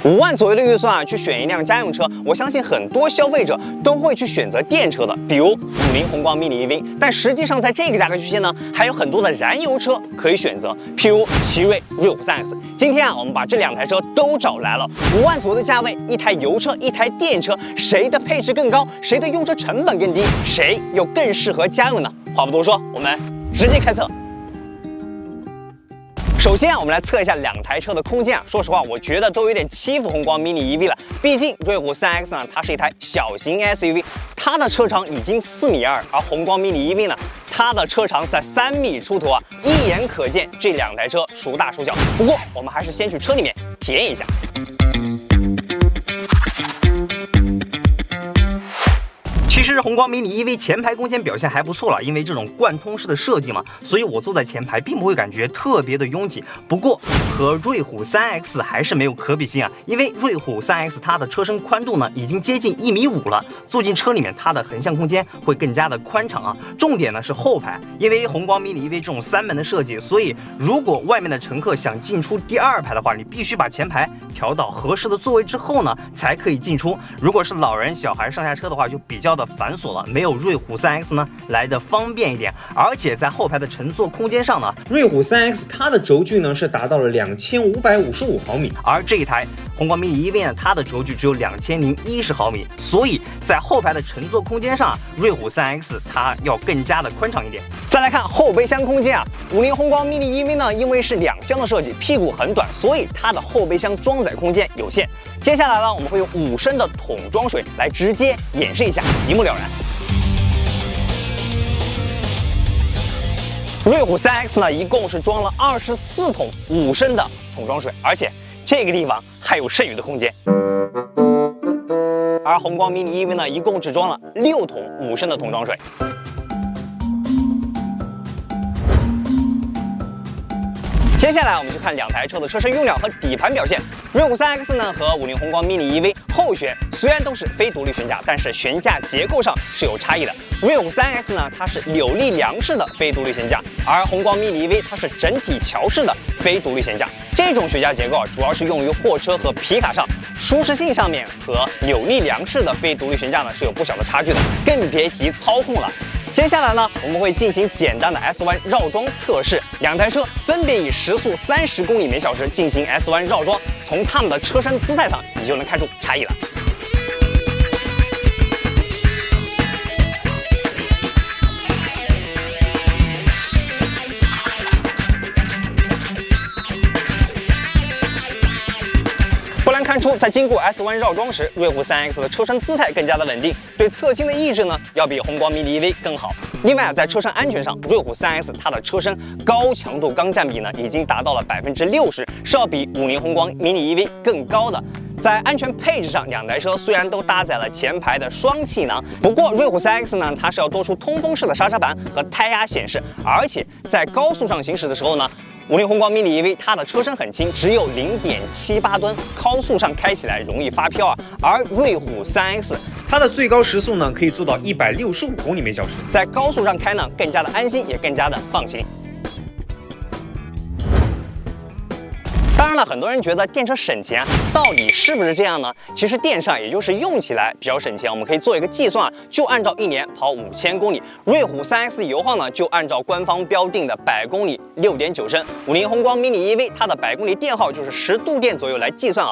5万左右的预算去选一辆家用车，我相信很多消费者都会去选择电车的，比如50宏光 mini EV。但实际上在这个价格区间呢，还有很多的燃油车可以选择，譬如奇瑞瑞虎 3X。今天我们把这2台车都找来了，5万左右的价位，一台油车，一台电车，谁的配置更高？谁的用车成本更低？谁又更适合家用呢？话不多说，我们直接开测。首先我们来测一下2台车的空间说实话，我觉得都有点欺负宏光 mini EV 了。毕竟瑞虎 3X 呢，它是一台小型 SUV， 它的车长已经4.2米，而宏光 mini EV 呢，它的车长在3米出头一眼可见这2台车孰大孰小。不过我们还是先去车里面体验一下。其实宏光 mini EV 前排空间表现还不错了，因为这种贯通式的设计嘛，所以我坐在前排并不会感觉特别的拥挤。不过和瑞虎 3X 还是没有可比性因为瑞虎 3X 它的车身宽度呢已经接近1.5米了，坐进车里面它的横向空间会更加的宽敞重点呢是后排，因为宏光 mini EV 这种3门的设计，所以如果外面的乘客想进出第2排的话，你必须把前排调到合适的座位之后呢，才可以进出。如果是老人、小孩上下车的话，就比较的繁琐了，没有瑞虎 3X 呢来的方便一点。而且在后排的乘坐空间上呢，瑞虎 3X 它的轴距呢是达到了2555毫米，而这一台宏光 mini EV 呢，它的轴距只有2010毫米，所以在后排的乘坐空间上，瑞虎 3X 它要更加的宽敞一点。再来看后备箱空间50宏光 mini EV 呢，因为是2厢的设计，屁股很短，所以它的后备箱装载空间有限。接下来呢，我们会用5升的桶装水来直接演示一下，一目了然。瑞虎 3X 呢，一共是装了24桶5升的桶装水，而且这个地方还有剩余的空间。而宏光 mini EV 呢，一共只装了6桶5升的桶装水。接下来我们去看2台车的车身用料和底盘表现。瑞虎 3X 呢和50宏光 mini EV 后悬虽然都是非独立悬架，但是悬架结构上是有差异的。瑞虎 3X 呢，它是扭力梁式的非独立悬架，而宏光 mini EV 它是整体桥式的非独立悬架。这种悬架结构主要是用于货车和皮卡上，舒适性上面和扭力梁式的非独立悬架呢是有不小的差距的，更别提操控了。接下来呢，我们会进行简单的 S1 绕桩测试，2台车分别以时速30公里每小时进行 S1 绕桩，从它们的车身姿态上，你就能看出差异了。不难看出，在经过 S1 绕桩时，瑞虎 3X 的车身姿态更加的稳定，对侧倾的抑制呢要比宏光 mini EV 更好。另外在车身安全上，瑞虎 3X 它的车身高强度钢占比呢已经达到了60%，是要比50宏光 mini EV 更高的。在安全配置上，2台车虽然都搭载了前排的双气囊，不过瑞虎 3X 呢，它是要多出通风式的刹车盘和胎压显示，而且在高速上行驶的时候呢，50宏光 mini EV 它的车身很轻，只有0.78吨，高速上开起来容易发飘而瑞虎 3X 它的最高时速呢可以做到165公里每小时，在高速上开呢更加的安心，也更加的放心。当然了，很多人觉得电车省钱到底是不是这样呢？其实电车也就是用起来比较省钱。我们可以做一个计算就按照1年跑5000公里，瑞虎 3X 的油耗呢，就按照官方标定的100公里6.9升，50宏光 mini EV 它的100公里电耗就是10度电左右来计算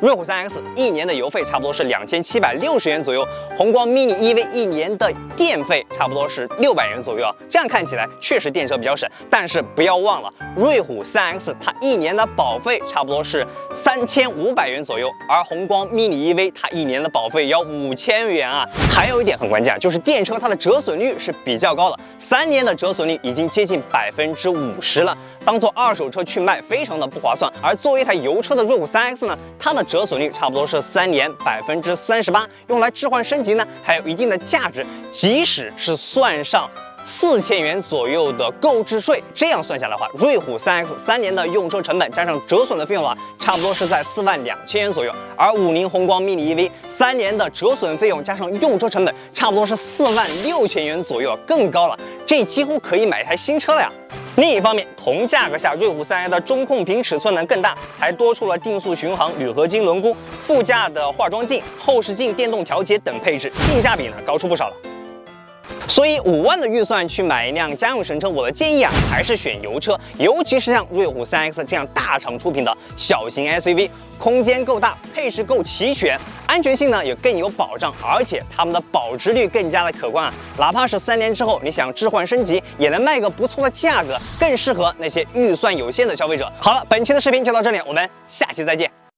瑞虎 3X 1年的油费差不多是2760元左右，宏光 mini EV 1年的电费差不多是600元左右这样看起来确实电车比较省，但是不要忘了，瑞虎 3X 它1年的保费差不多是3500元左右，而宏光 mini EV 它1年的保费要5000元还有一点很关键，就是电车它的折损率是比较高的，3年的折损率已经接近50%了，当做二手车去卖非常的不划算。而作为一台油车的瑞虎 3X 呢，它的折损率差不多是3年38%，用来置换升级呢还有一定的价值，即使是算上4000元左右的购置税，这样算下来的话，瑞虎 3X 3年的用车成本加上折损的费用差不多是在42000元左右，而50宏光 mini EV 3年的折损费用加上用车成本差不多是46000元左右，更高了，这几乎可以买一台新车了呀。另一方面，同价格下，瑞虎3i 的中控屏尺寸呢更大，还多出了定速巡航、铝合金轮毂、副驾的化妆镜、后视镜电动调节等配置，性价比呢高出不少了。所以5万的预算去买一辆家用神车，我的建议啊还是选油车，尤其是像瑞虎3X 这样大厂出品的小型 SUV， 空间够大，配置够齐全，安全性呢也更有保障，而且它们的保值率更加的可观啊，哪怕是3年之后你想置换升级，也能卖个不错的价格，更适合那些预算有限的消费者。好了，本期的视频就到这里，我们下期再见。